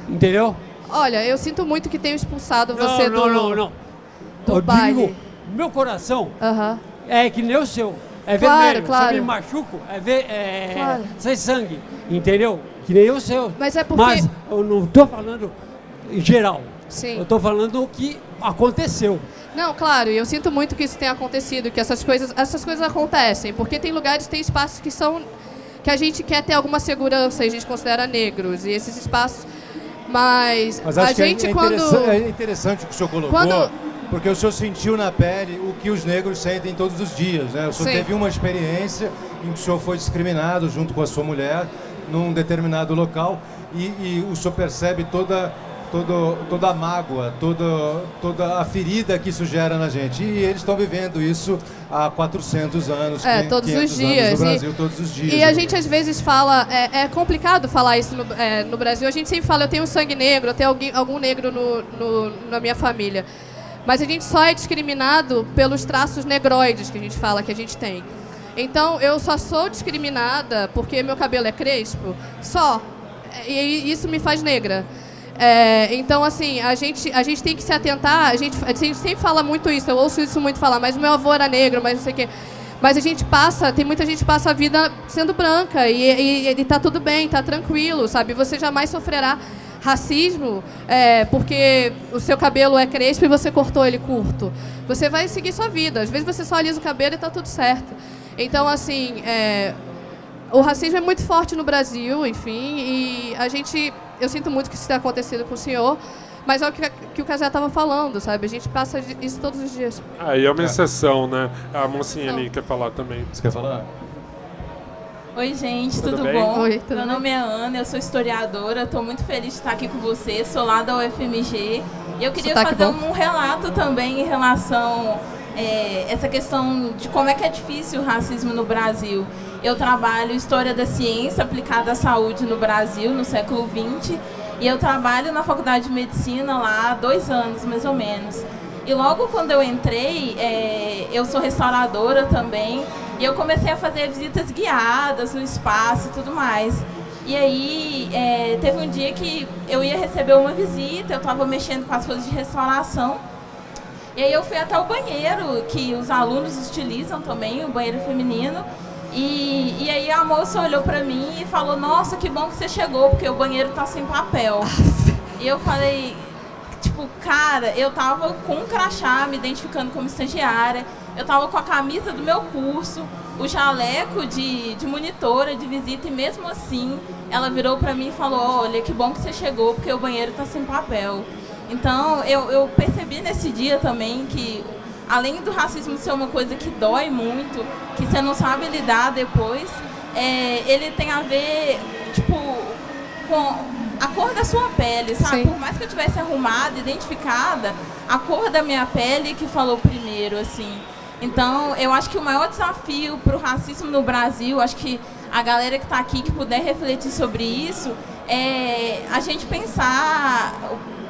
entendeu? Olha, eu sinto muito que tenho expulsado você do Eu baile. digo, meu coração é que nem o seu. É Claro, vermelho. claro. Se eu me machuco, sem sangue. Entendeu? Que nem o seu. Mas é porque... Mas eu não estou falando em geral. Sim. Eu estou falando o que aconteceu. Não, claro, e eu sinto muito que isso tenha acontecido, que essas coisas acontecem, porque tem lugares, tem espaços que a gente quer ter alguma segurança e a gente considera negros, e esses espaços... Mas acho a que gente é interessante o que o senhor colocou, porque o senhor sentiu na pele o que os negros sentem todos os dias, né? O senhor teve uma experiência em que o senhor foi discriminado junto com a sua mulher num determinado local e o senhor percebe toda a mágoa, toda a ferida que isso gera na gente. E eles estão vivendo isso há 400 anos, todos os dias. No Brasil, todos os dias. E a gente às vezes fala, é complicado falar isso no Brasil, a gente sempre fala, eu tenho sangue negro, eu tenho algum negro na minha família. Mas a gente só é discriminado pelos traços negroides que a gente fala que a gente tem. Então, eu só sou discriminada porque meu cabelo é crespo, só. E isso me faz negra. Então, assim, a gente tem que se atentar, a gente sempre fala muito isso, eu ouço isso muito falar, mas o meu avô era negro, mas não sei o quê. Mas tem muita gente que passa a vida sendo branca e tá tudo bem, tá tranquilo, sabe? Você jamais sofrerá racismo porque o seu cabelo é crespo e você cortou ele curto. Você vai seguir sua vida, às vezes você só alisa o cabelo e tá tudo certo. Então, assim, o racismo é muito forte no Brasil, enfim, e eu sinto muito que isso tenha acontecido com o senhor, mas é o que o Cazé estava falando, sabe? A gente passa isso todos os dias. E é uma exceção, né? A mocinha ali quer falar também. Você quer falar? Oi, gente, tudo bem? bom? Oi, Meu nome é Ana, eu sou historiadora, estou muito feliz de estar aqui com você, sou lá da UFMG. E eu queria fazer um relato também em relação a essa questão de como é que é difícil o racismo no Brasil. Eu trabalho História da Ciência aplicada à saúde no Brasil, no século XX, e eu trabalho na Faculdade de Medicina lá há 2 anos, mais ou menos. E logo quando eu entrei, eu sou restauradora também, e eu comecei a fazer visitas guiadas no espaço e tudo mais. E aí, teve um dia que eu ia receber uma visita, eu estava mexendo com as coisas de restauração, e aí eu fui até o banheiro, que os alunos utilizam também, o banheiro feminino, e aí a moça olhou pra mim e falou, nossa, que bom que você chegou, porque o banheiro tá sem papel. E eu falei, tipo, cara, eu tava com um crachá me identificando como estagiária, eu tava com a camisa do meu curso, o jaleco de monitora, de visita, e mesmo assim, ela virou pra mim e falou, olha, que bom que você chegou, porque o banheiro tá sem papel. Então, eu percebi nesse dia também que, além do racismo ser uma coisa que dói muito, que você não sabe lidar depois, ele tem a ver, tipo, com a cor da sua pele, sabe? Sim. Por mais que eu tivesse arrumada, identificada, a cor da minha pele que falou primeiro, assim. Então, eu acho que o maior desafio para o racismo no Brasil, acho que a galera que está aqui, que puder refletir sobre isso, é a gente pensar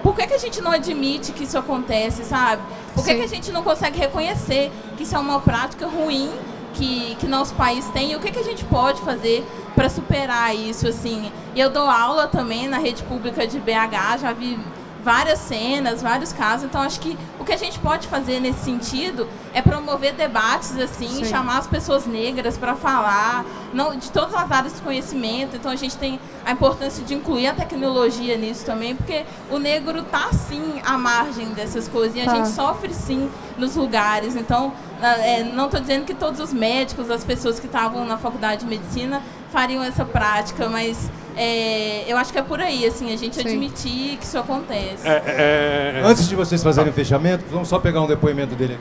por que a gente não admite que isso acontece, sabe? Por que a gente não consegue reconhecer que isso é uma prática ruim que nosso país tem? E o que a gente pode fazer para superar isso, assim? E eu dou aula também na rede pública de BH, já vi várias cenas, vários casos. Então, acho que o que a gente pode fazer nesse sentido é promover debates, assim, chamar as pessoas negras para falar, não, de todas as áreas do conhecimento. Então, a gente tem a importância de incluir a tecnologia nisso também, porque o negro está, sim, à margem dessas coisas. E a gente sofre, sim, nos lugares. Então, não estou dizendo que todos os médicos, as pessoas que estavam na faculdade de medicina fariam essa prática, mas eu acho que é por aí, assim, a gente admitir que isso acontece. Antes de vocês fazerem o fechamento, vamos só pegar um depoimento dele.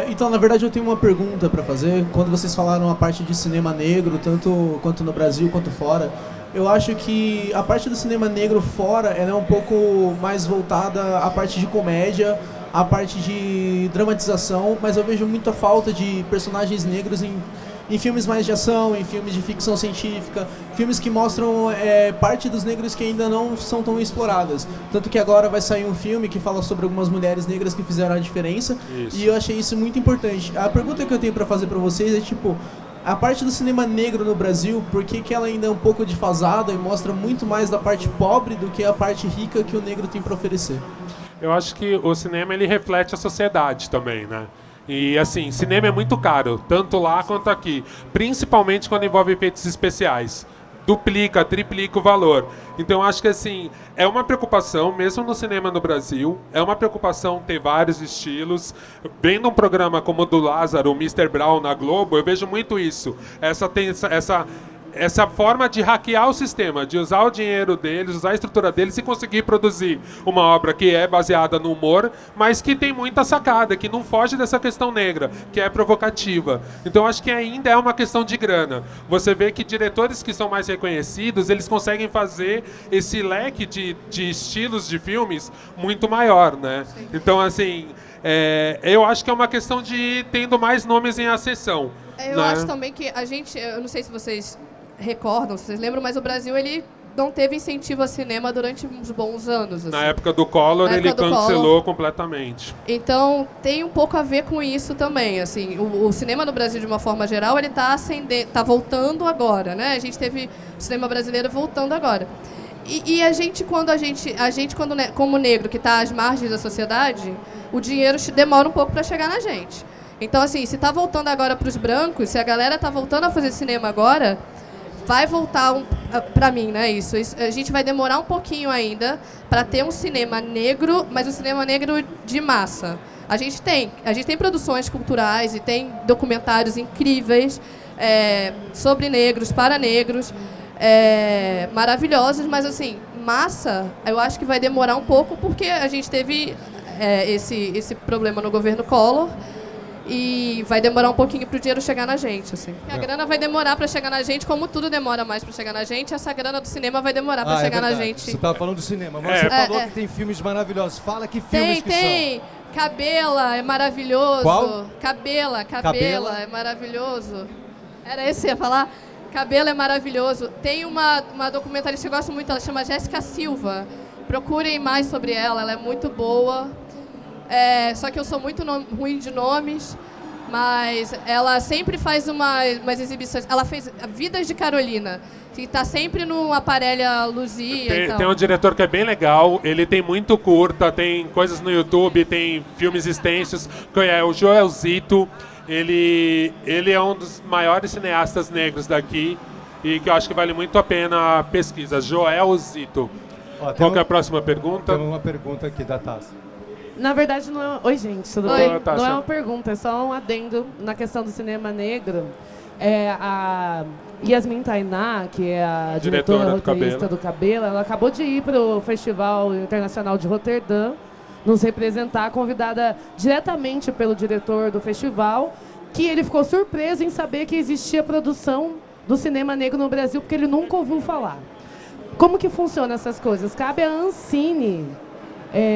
Então, na verdade, eu tenho uma pergunta para fazer. Quando vocês falaram a parte de cinema negro, tanto quanto no Brasil quanto fora, eu acho que a parte do cinema negro fora ela é um pouco mais voltada à parte de comédia, à parte de dramatização, mas eu vejo muita falta de personagens negros em filmes mais de ação, em filmes de ficção científica, filmes que mostram parte dos negros que ainda não são tão exploradas. Tanto que agora vai sair um filme que fala sobre algumas mulheres negras que fizeram a diferença. Isso. E eu achei isso muito importante. A pergunta que eu tenho para fazer para vocês é tipo, a parte do cinema negro no Brasil, por que ela ainda é um pouco defasada e mostra muito mais da parte pobre do que a parte rica que o negro tem para oferecer? Eu acho que o cinema ele reflete a sociedade também, né? E assim, cinema é muito caro, tanto lá quanto aqui, principalmente quando envolve efeitos especiais. Duplica, triplica o valor. Então, acho que assim, é uma preocupação, mesmo no cinema no Brasil, é uma preocupação ter vários estilos. Vendo um programa como o do Lázaro, o Mr. Brown na Globo, eu vejo muito isso. Essa forma de hackear o sistema, de usar o dinheiro deles, usar a estrutura deles e conseguir produzir uma obra que é baseada no humor, mas que tem muita sacada, que não foge dessa questão negra, que é provocativa. Então, acho que ainda é uma questão de grana. Você vê que diretores que são mais reconhecidos, eles conseguem fazer esse leque de estilos de filmes muito maior, né? Então, assim, eu acho que é uma questão de ir tendo mais nomes em ascensão. Eu acho também que a gente, eu não sei se vocês recordam, se vocês lembram, mas o Brasil, ele não teve incentivo a cinema durante uns bons anos. Assim. Na época do Collor, ele cancelou completamente. Então, tem um pouco a ver com isso também. Assim, o cinema no Brasil, de uma forma geral, ele está voltando agora, né? A gente teve o cinema brasileiro voltando agora. E a gente, como negro, que está às margens da sociedade, o dinheiro demora um pouco para chegar na gente. Então, assim, se está voltando agora para os brancos, se a galera está voltando a fazer cinema agora, vai voltar, para mim, né, isso. A gente vai demorar um pouquinho ainda para ter um cinema negro, mas um cinema negro de massa. A gente tem produções culturais e tem documentários incríveis sobre negros, para negros, maravilhosos, mas, assim, massa, eu acho que vai demorar um pouco, porque a gente teve esse problema no governo Collor, e vai demorar um pouquinho para o dinheiro chegar na gente, assim. A grana vai demorar para chegar na gente, como tudo demora mais para chegar na gente, essa grana do cinema vai demorar para chegar na gente. Você estava falando do cinema, mas você falou que tem filmes maravilhosos. Fala que filmes que são. Cabela é maravilhoso. Qual? Cabela é maravilhoso. Era esse que ia falar? Cabela é maravilhoso. Tem uma documentarista que eu gosto muito, ela chama Jéssica Silva. Procurem mais sobre ela é muito boa. Só que eu sou muito ruim de nomes, mas ela sempre faz umas exibições. Ela fez Vidas de Carolina, que está sempre no Aparelha Luzia. Tem um diretor que é bem legal, ele tem muito curta, tem coisas no YouTube, tem filmes extensos, que é o Joel Zito. Ele é um dos maiores cineastas negros daqui e que eu acho que vale muito a pena a pesquisa. Joel Zito. Qual que é a próxima pergunta? Tem uma pergunta aqui da Tassi. Na verdade, não é... Oi, gente, tudo bem? Não é uma pergunta, é só um adendo na questão do cinema negro. A Yasmin Tainá, que é a diretora roteirista do Cabela, ela acabou de ir para o Festival Internacional de Roterdã, nos representar, convidada diretamente pelo diretor do festival, que ele ficou surpreso em saber que existia produção do cinema negro no Brasil, porque ele nunca ouviu falar. Como que funcionam essas coisas? Cabe à Ancine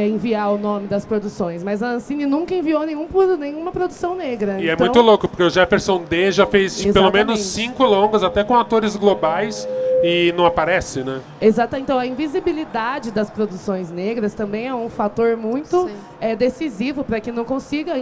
enviar o nome das produções, mas a Ancine nunca enviou nenhuma produção negra. E então, é muito louco, porque o Jefferson D já fez pelo menos 5 longas, até com atores globais, e não aparece, né? Exato. Então, a invisibilidade das produções negras também é um fator muito decisivo para que não consiga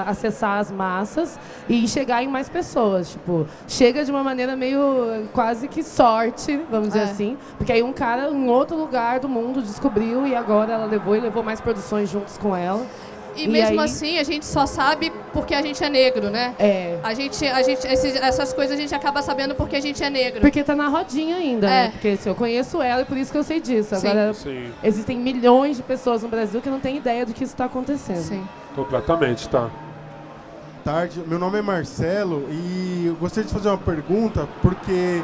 acessar as massas e chegar em mais pessoas. Tipo, chega de uma maneira meio quase que sorte, vamos dizer assim, porque aí um cara em outro lugar do mundo descobriu e agora ela levou mais produções juntos com ela. E mesmo assim, a gente só sabe porque a gente é negro, né? Essas coisas a gente acaba sabendo porque a gente é negro. Porque tá na rodinha ainda, né? Porque assim, eu conheço ela e por isso que eu sei disso. Agora, existem milhões de pessoas no Brasil que não têm ideia do que isso tá acontecendo. Sim. Completamente, tá. Tarde, meu nome é Marcelo e eu gostaria de fazer uma pergunta porque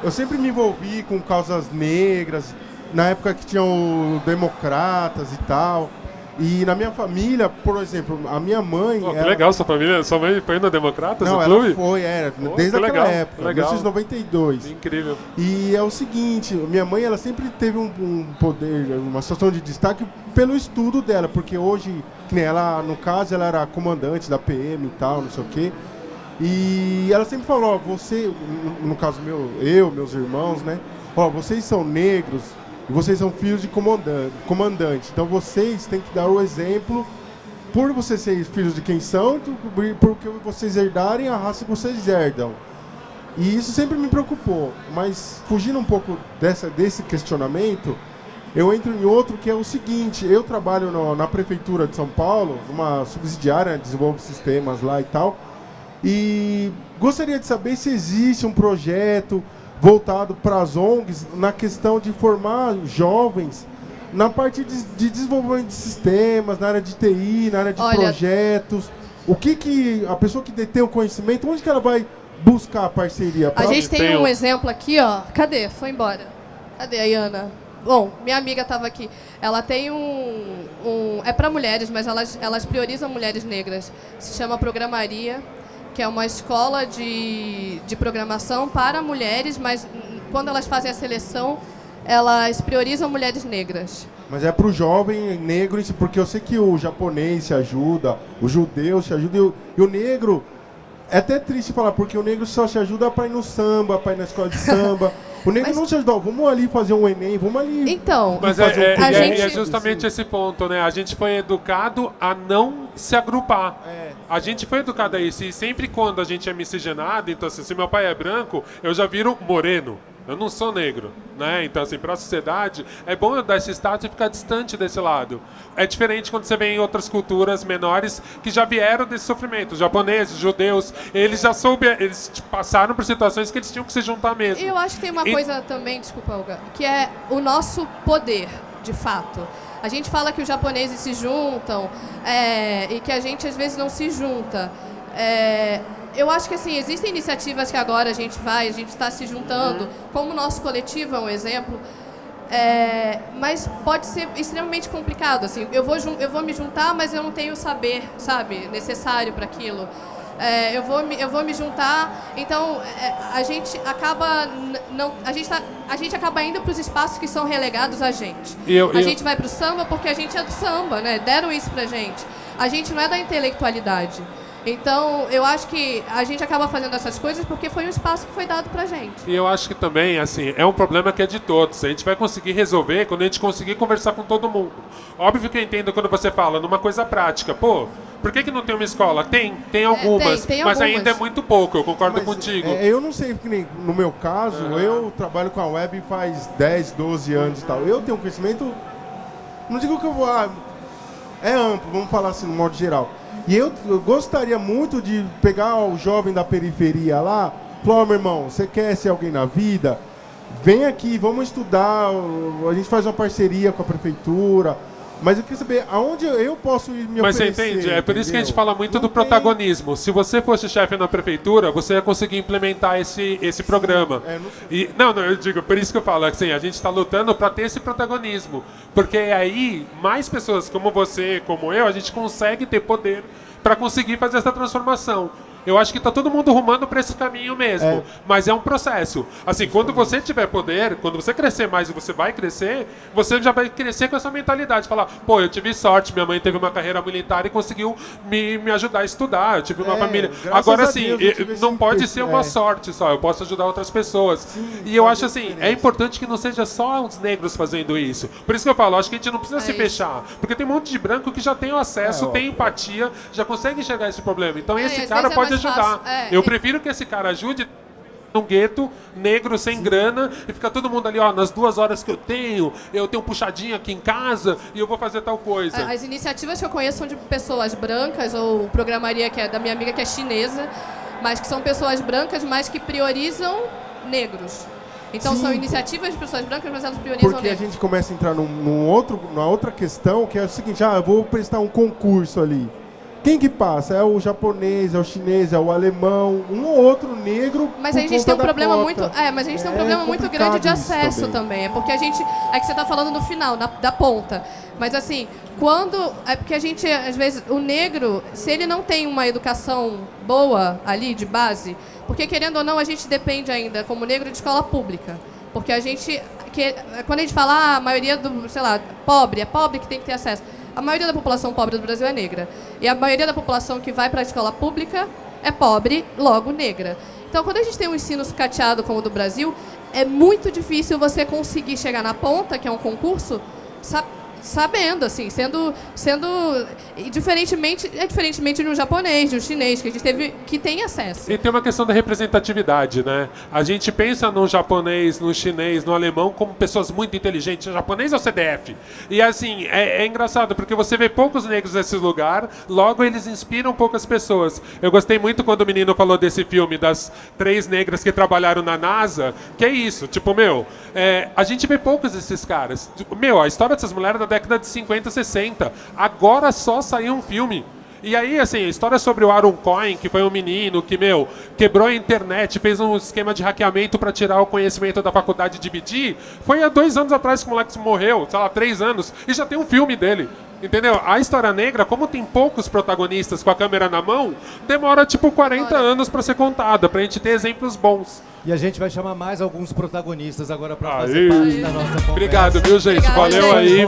eu sempre me envolvi com causas negras, na época que tinham democratas e tal. E na minha família, por exemplo, a minha mãe... Que legal, sua mãe foi na Democratas, no clube? Ela foi, desde aquela época, 1992. Incrível. E é o seguinte, minha mãe, ela sempre teve um poder, uma situação de destaque pelo estudo dela, porque hoje, que nem ela, no caso, ela era comandante da PM e tal, não sei o quê. E ela sempre falou, você, no caso meus irmãos, né? Vocês são negros, e vocês são filhos de comandante. Então vocês têm que dar o exemplo por vocês serem filhos de quem são, porque vocês herdarem a raça que vocês herdam. E isso sempre me preocupou. Mas fugindo um pouco desse questionamento, eu entro em outro que é o seguinte. Eu trabalho na Prefeitura de São Paulo, numa subsidiária, desenvolvo sistemas lá e tal. E gostaria de saber se existe um projeto voltado para as ONGs na questão de formar jovens na parte de desenvolvimento de sistemas, na área de TI, na área de projetos. O que a pessoa que detém o conhecimento, onde que ela vai buscar a parceria? A gente tem um exemplo aqui, ó. Cadê? Foi embora. Cadê a Iana? Bom, minha amiga estava aqui. Ela tem é para mulheres, mas elas priorizam mulheres negras. Se chama Programaria, que é uma escola de programação para mulheres, mas quando elas fazem a seleção, elas priorizam mulheres negras. Mas é para o jovem negro, porque eu sei que o japonês se ajuda, o judeu se ajuda, e o negro... É até triste falar, porque o negro só se ajuda para ir no samba, para ir na escola de samba. O negro não se ajuda, vamos ali fazer um Enem, vamos ali... Então... Mas é justamente esse ponto, né? A gente foi educado a não se agrupar. A gente foi educado a isso. E sempre quando a gente é miscigenado, então assim, se meu pai é branco, eu já viro moreno. Eu não sou negro, né? Então, assim, para a sociedade, é bom eu dar esse status e ficar distante desse lado. É diferente quando você vê em outras culturas menores que já vieram desse sofrimento. Os japoneses, os judeus, eles já eles passaram por situações que eles tinham que se juntar mesmo. E eu acho que tem uma coisa também, desculpa, Olga, que é o nosso poder, de fato. A gente fala que os japoneses se juntam e que a gente, às vezes, não se junta. Eu acho que assim, existem iniciativas que agora a gente está se juntando, como o nosso coletivo é um exemplo, mas pode ser extremamente complicado. Assim, eu vou me juntar, mas eu não tenho o saber, sabe, necessário para aquilo. Eu vou me juntar, então a gente acaba a gente acaba indo para os espaços que são relegados a gente. A gente vai para o samba porque a gente é do samba, né? Deram isso pra gente. A gente não é da intelectualidade. Então, eu acho que a gente acaba fazendo essas coisas porque foi um espaço que foi dado pra gente. E eu acho que também, assim, é um problema que é de todos. A gente vai conseguir resolver quando a gente conseguir conversar com todo mundo. Óbvio que eu entendo quando você fala numa coisa prática. Pô, por que não tem uma escola? Tem algumas, tem mas algumas. Ainda é muito pouco, eu concordo contigo. Eu não sei, porque no meu caso, eu trabalho com a web faz 10, 12 anos e tal. Eu tenho um conhecimento, não digo que eu vou... é amplo, vamos falar assim, no modo geral. E eu gostaria muito de pegar o jovem da periferia lá, falar, meu irmão, você quer ser alguém na vida? Vem aqui, vamos estudar, a gente faz uma parceria com a prefeitura, mas eu queria saber aonde eu posso ir me oferecer. Mas você entende? É por isso que a gente fala muito do protagonismo. Se você fosse chefe na prefeitura, você ia conseguir implementar esse programa. Não, eu digo, por isso que eu falo, assim, a gente está lutando para ter esse protagonismo. Porque aí, mais pessoas como você, como eu, a gente consegue ter poder para conseguir fazer essa transformação. Eu acho que tá todo mundo rumando para esse caminho mesmo. Mas é um processo. Assim, quando você tiver poder, quando você crescer mais e você vai crescer, você já vai crescer com essa mentalidade. Falar, pô, eu tive sorte, minha mãe teve uma carreira militar e conseguiu me ajudar a estudar. Eu tive uma família. Agora, assim, não pode ser uma sorte só. Eu posso ajudar outras pessoas. Sim, e eu acho assim, é importante que não seja só os negros fazendo isso. Por isso que eu falo, acho que a gente não precisa se fechar. Porque tem um monte de branco que já tem o acesso, tem empatia, já consegue enxergar esse problema. Então esse cara pode ajudar. Eu prefiro que esse cara ajude num gueto, negro, sem grana, e fica todo mundo ali, ó, nas 2 horas que eu tenho puxadinho aqui em casa e eu vou fazer tal coisa. As iniciativas que eu conheço são de pessoas brancas, ou programaria que é da minha amiga que é chinesa, mas que são pessoas brancas, mas que priorizam negros. Então são iniciativas de pessoas brancas, mas elas priorizam porque negros. A gente começa a entrar numa outra questão, que é o seguinte, eu vou prestar um concurso ali. Quem que passa? É o japonês, é o chinês, é o alemão, um ou outro negro. Mas a gente tem um problema muito, mas a gente tem um problema muito grande de acesso também. É porque a gente, é que você está falando no final, da ponta. Mas assim, é porque a gente, às vezes, o negro, se ele não tem uma educação boa ali de base, porque querendo ou não, a gente depende ainda, como negro, de escola pública. Porque a gente, quando a gente fala, a maioria do, sei lá, pobre, é pobre que tem que ter acesso. A maioria da população pobre do Brasil é negra. E a maioria da população que vai para a escola pública é pobre, logo negra. Então, quando a gente tem um ensino sucateado como o do Brasil, é muito difícil você conseguir chegar na ponta, que é um concurso, sabendo, assim, sendo diferentemente de um japonês, de um chinês, que a gente teve, que tem acesso. E tem uma questão da representatividade, né? A gente pensa no japonês, no chinês, no alemão como pessoas muito inteligentes. O japonês é o CDF. E assim, é engraçado, porque você vê poucos negros nesse lugar, logo eles inspiram poucas pessoas. Eu gostei muito quando o menino falou desse filme, das 3 negras que trabalharam na NASA, que é isso, tipo, a gente vê poucos desses caras. A história dessas mulheres é da década de 50, 60. Agora só saiu um filme. E aí, assim, a história sobre o Aaron Cohen, que foi um menino que, quebrou a internet, fez um esquema de hackeamento para tirar o conhecimento da faculdade e dividir, foi há 2 anos atrás que o moleque morreu, sei lá, 3 anos, e já tem um filme dele. Entendeu? A história negra, como tem poucos protagonistas com a câmera na mão, demora tipo 40 anos para ser contada, pra gente ter exemplos bons. E a gente vai chamar mais alguns protagonistas agora para fazer parte da nossa conversa. Obrigado, viu, gente? Valeu aí.